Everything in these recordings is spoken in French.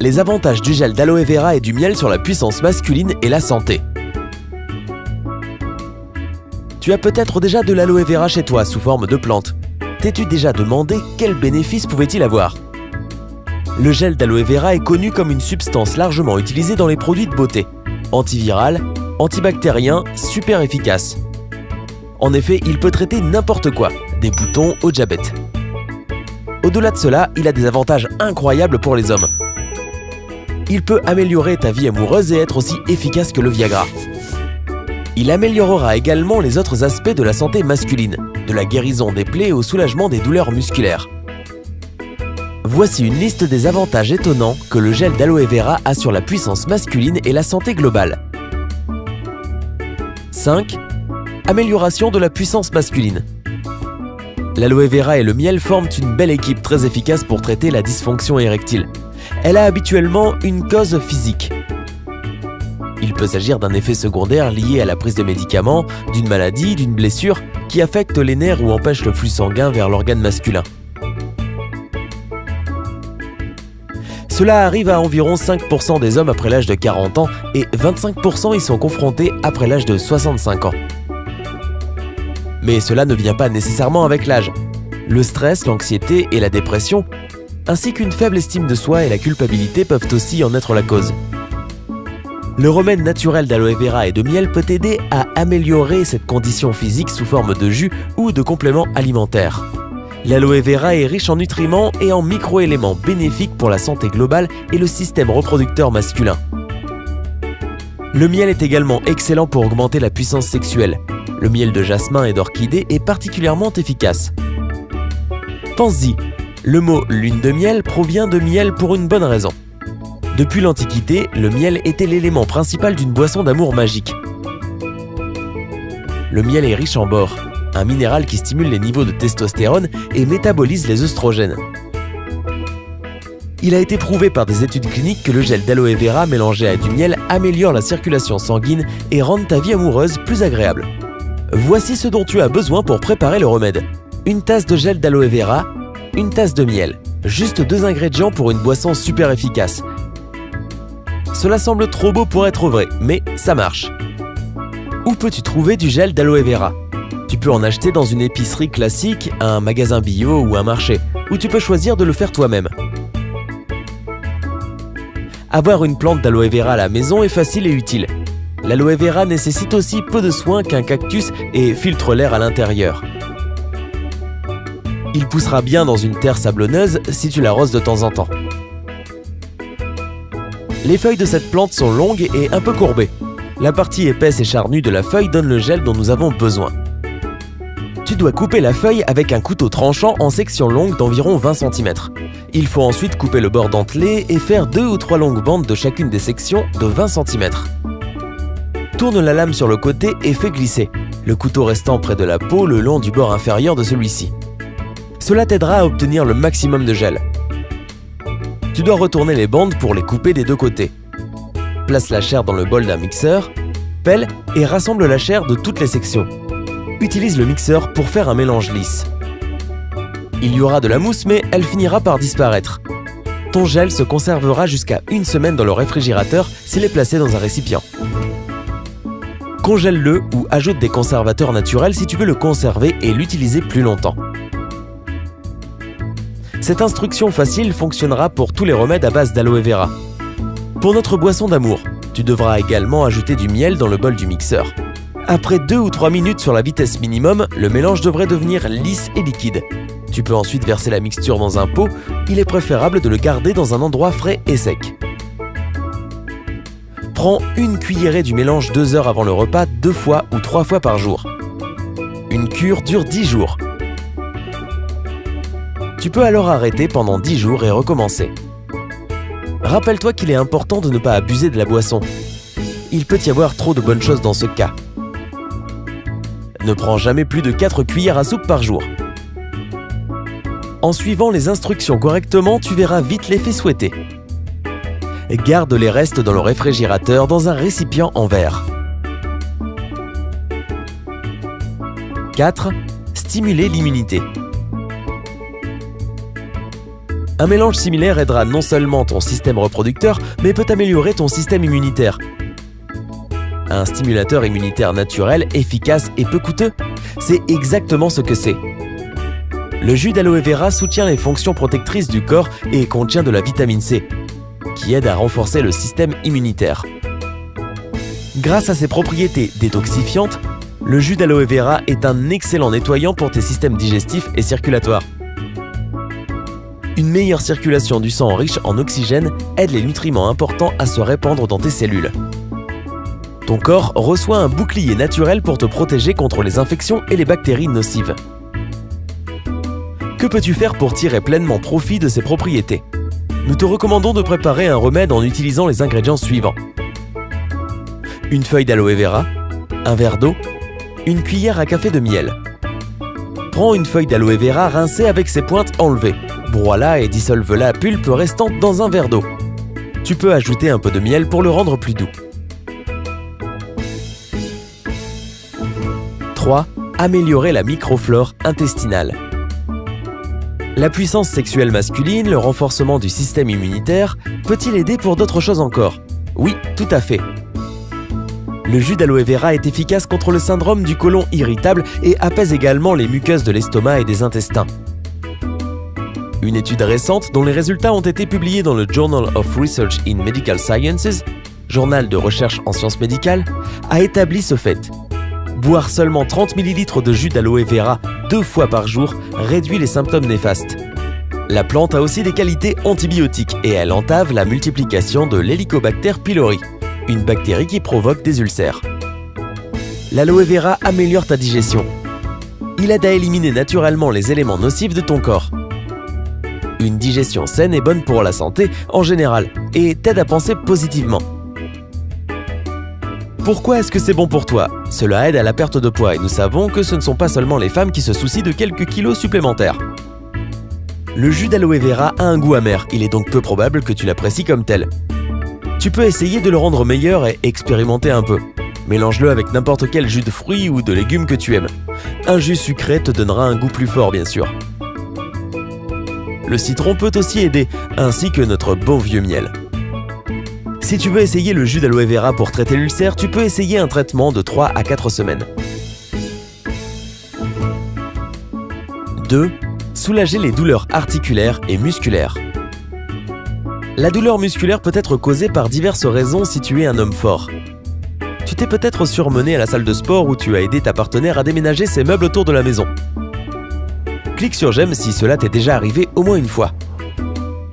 les avantages du gel d'aloe vera et du miel sur la puissance masculine et la santé. Tu as peut-être déjà de l'aloe vera chez toi sous forme de plante. T'es-tu déjà demandé quels bénéfices pouvait-il avoir? Le gel d'aloe vera est connu comme une substance largement utilisée dans les produits de beauté. Antiviral, antibactérien, super efficace. En effet, il peut traiter n'importe quoi, des boutons au diabète. Au-delà de cela, il a des avantages incroyables pour les hommes. Il peut améliorer ta vie amoureuse et être aussi efficace que le Viagra. Il améliorera également les autres aspects de la santé masculine, de la guérison des plaies au soulagement des douleurs musculaires. Voici une liste des avantages étonnants que le gel d'aloe vera a sur la puissance masculine et la santé globale. 5. Amélioration de la puissance masculine. L'aloe vera et le miel forment une belle équipe très efficace pour traiter la dysfonction érectile. Elle a habituellement une cause physique. Il peut s'agir d'un effet secondaire lié à la prise de médicaments, d'une maladie, d'une blessure qui affecte les nerfs ou empêche le flux sanguin vers l'organe masculin. Cela arrive à environ 5% des hommes après l'âge de 40 ans et 25% y sont confrontés après l'âge de 65 ans. Mais cela ne vient pas nécessairement avec l'âge. Le stress, l'anxiété et la dépression, ainsi qu'une faible estime de soi et la culpabilité peuvent aussi en être la cause. Le remède naturel d'aloe vera et de miel peut aider à améliorer cette condition physique sous forme de jus ou de compléments alimentaires. L'aloe vera est riche en nutriments et en micro-éléments bénéfiques pour la santé globale et le système reproducteur masculin. Le miel est également excellent pour augmenter la puissance sexuelle. Le miel de jasmin et d'orchidée est particulièrement efficace. Pense-y, le mot lune de miel provient de miel pour une bonne raison. Depuis l'Antiquité, le miel était l'élément principal d'une boisson d'amour magique. Le miel est riche en bore, un minéral qui stimule les niveaux de testostérone et métabolise les œstrogènes. Il a été prouvé par des études cliniques que le gel d'aloe vera mélangé à du miel améliore la circulation sanguine et rend ta vie amoureuse plus agréable. Voici ce dont tu as besoin pour préparer le remède. Une tasse de gel d'aloe vera, une tasse de miel. Juste 2 ingrédients pour une boisson super efficace. Cela semble trop beau pour être vrai, mais ça marche. Où peux-tu trouver du gel d'aloe vera? Tu peux en acheter dans une épicerie classique, un magasin bio ou un marché, ou tu peux choisir de le faire toi-même. Avoir une plante d'aloe vera à la maison est facile et utile. L'aloe vera nécessite aussi peu de soins qu'un cactus et filtre l'air à l'intérieur. Il poussera bien dans une terre sablonneuse si tu l'arroses de temps en temps. Les feuilles de cette plante sont longues et un peu courbées. La partie épaisse et charnue de la feuille donne le gel dont nous avons besoin. Tu dois couper la feuille avec un couteau tranchant en sections longues d'environ 20 cm. Il faut ensuite couper le bord dentelé et faire 2 ou 3 longues bandes de chacune des sections de 20 cm. Tourne la lame sur le côté et fais glisser, le couteau restant près de la peau le long du bord inférieur de celui-ci. Cela t'aidera à obtenir le maximum de gel. Tu dois retourner les bandes pour les couper des 2 côtés. Place la chair dans le bol d'un mixeur, pèle et rassemble la chair de toutes les sections. Utilise le mixeur pour faire un mélange lisse. Il y aura de la mousse, mais elle finira par disparaître. Ton gel se conservera jusqu'à 1 semaine dans le réfrigérateur s'il est placé dans un récipient. Congèle-le ou ajoute des conservateurs naturels si tu veux le conserver et l'utiliser plus longtemps. Cette instruction facile fonctionnera pour tous les remèdes à base d'aloe vera. Pour notre boisson d'amour, tu devras également ajouter du miel dans le bol du mixeur. Après 2 ou 3 minutes sur la vitesse minimum, le mélange devrait devenir lisse et liquide. Tu peux ensuite verser la mixture dans un pot. Il est préférable de le garder dans un endroit frais et sec. Prends 1 cuillerée du mélange 2 heures avant le repas 2 fois ou 3 fois par jour. Une cure dure 10 jours. Tu peux alors arrêter pendant 10 jours et recommencer. Rappelle-toi qu'il est important de ne pas abuser de la boisson. Il peut y avoir trop de bonnes choses dans ce cas. Ne prends jamais plus de 4 cuillères à soupe par jour. En suivant les instructions correctement, tu verras vite l'effet souhaité. Garde les restes dans le réfrigérateur dans un récipient en verre. 4. Stimuler l'immunité. Un mélange similaire aidera non seulement ton système reproducteur, mais peut améliorer ton système immunitaire. Un stimulateur immunitaire naturel, efficace et peu coûteux, c'est exactement ce que c'est. Le jus d'aloe vera soutient les fonctions protectrices du corps et contient de la vitamine C, qui aide à renforcer le système immunitaire. Grâce à ses propriétés détoxifiantes, le jus d'aloe vera est un excellent nettoyant pour tes systèmes digestifs et circulatoires. Une meilleure circulation du sang riche en oxygène aide les nutriments importants à se répandre dans tes cellules. Ton corps reçoit un bouclier naturel pour te protéger contre les infections et les bactéries nocives. Que peux-tu faire pour tirer pleinement profit de ces propriétés? Nous te recommandons de préparer un remède en utilisant les ingrédients suivants. Une feuille d'aloe vera, un verre d'eau, une cuillère à café de miel. Prends une feuille d'aloe vera rincée avec ses pointes enlevées. Broie-la et dissolve la pulpe restante dans un verre d'eau. Tu peux ajouter un peu de miel pour le rendre plus doux. 3. Améliorer la microflore intestinale. La puissance sexuelle masculine, le renforcement du système immunitaire, peut-il aider pour d'autres choses encore? Oui, tout à fait. Le jus d'aloe vera est efficace contre le syndrome du côlon irritable et apaise également les muqueuses de l'estomac et des intestins. Une étude récente, dont les résultats ont été publiés dans le Journal of Research in Medical Sciences, journal de recherche en sciences médicales, a établi ce fait. Boire seulement 30 ml de jus d'aloe vera 2 fois par jour réduit les symptômes néfastes. La plante a aussi des qualités antibiotiques et elle entave la multiplication de l'Helicobacter pylori, une bactérie qui provoque des ulcères. L'aloe vera améliore ta digestion. Il aide à éliminer naturellement les éléments nocifs de ton corps. Une digestion saine est bonne pour la santé en général et t'aide à penser positivement. Pourquoi est-ce que c'est bon pour toi? Cela aide à la perte de poids et nous savons que ce ne sont pas seulement les femmes qui se soucient de quelques kilos supplémentaires. Le jus d'aloe vera a un goût amer, il est donc peu probable que tu l'apprécies comme tel. Tu peux essayer de le rendre meilleur et expérimenter un peu. Mélange-le avec n'importe quel jus de fruits ou de légumes que tu aimes. Un jus sucré te donnera un goût plus fort bien sûr. Le citron peut aussi aider, ainsi que notre bon vieux miel. Si tu veux essayer le jus d'aloe vera pour traiter l'ulcère, tu peux essayer un traitement de 3 à 4 semaines. 2. Soulager les douleurs articulaires et musculaires. La douleur musculaire peut être causée par diverses raisons si tu es un homme fort. Tu t'es peut-être surmené à la salle de sport où tu as aidé ta partenaire à déménager ses meubles autour de la maison. Clique sur j'aime si cela t'est déjà arrivé au moins une fois.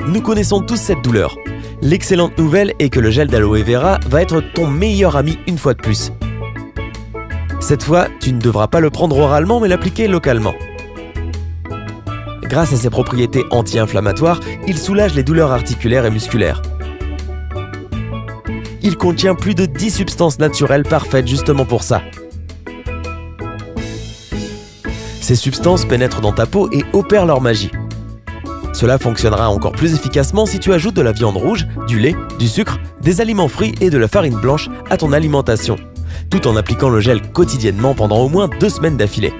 Nous connaissons tous cette douleur. L'excellente nouvelle est que le gel d'aloe vera va être ton meilleur ami une fois de plus. Cette fois, tu ne devras pas le prendre oralement mais l'appliquer localement. Grâce à ses propriétés anti-inflammatoires, il soulage les douleurs articulaires et musculaires. Il contient plus de 10 substances naturelles parfaites justement pour ça. Ces substances pénètrent dans ta peau et opèrent leur magie. Cela fonctionnera encore plus efficacement si tu ajoutes de la viande rouge, du lait, du sucre, des aliments frits et de la farine blanche à ton alimentation, tout en appliquant le gel quotidiennement pendant au moins 2 semaines d'affilée.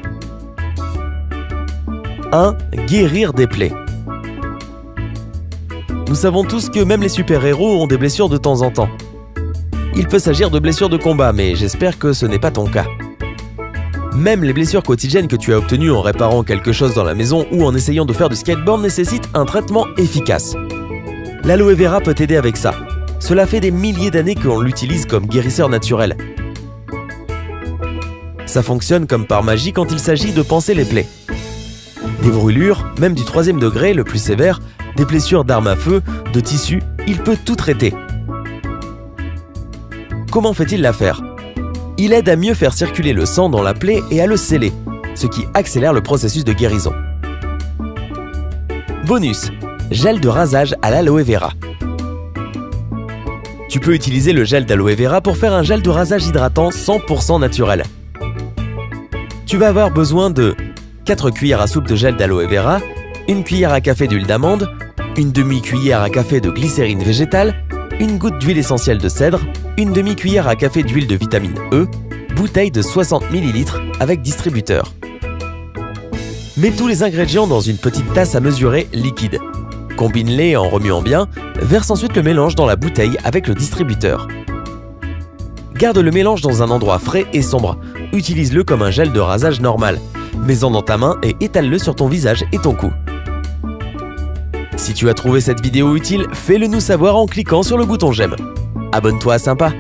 1. Guérir des plaies. Nous savons tous que même les super-héros ont des blessures de temps en temps. Il peut s'agir de blessures de combat, mais j'espère que ce n'est pas ton cas. Même les blessures quotidiennes que tu as obtenues en réparant quelque chose dans la maison ou en essayant de faire du skateboard nécessitent un traitement efficace. L'aloe vera peut t'aider avec ça. Cela fait des milliers d'années qu'on l'utilise comme guérisseur naturel. Ça fonctionne comme par magie quand il s'agit de panser les plaies. Des brûlures, même du 3e degré, le plus sévère, des blessures d'armes à feu, de tissu, il peut tout traiter. Comment fait-il l'affaire? Il aide à mieux faire circuler le sang dans la plaie et à le sceller, ce qui accélère le processus de guérison. Bonus, gel de rasage à l'aloe vera. Tu peux utiliser le gel d'aloe vera pour faire un gel de rasage hydratant 100% naturel. Tu vas avoir besoin de 4 cuillères à soupe de gel d'aloe vera, 1 cuillère à café d'huile d'amande, une demi-cuillère à café de glycérine végétale, une goutte d'huile essentielle de cèdre, une demi-cuillère à café d'huile de vitamine E, bouteille de 60 ml avec distributeur. Mets tous les ingrédients dans une petite tasse à mesurer liquide. Combine-les en remuant bien, verse ensuite le mélange dans la bouteille avec le distributeur. Garde le mélange dans un endroit frais et sombre. Utilise-le comme un gel de rasage normal. Mets-en dans ta main et étale-le sur ton visage et ton cou. Si tu as trouvé cette vidéo utile, fais-le nous savoir en cliquant sur le bouton j'aime. Abonne-toi à Sympa.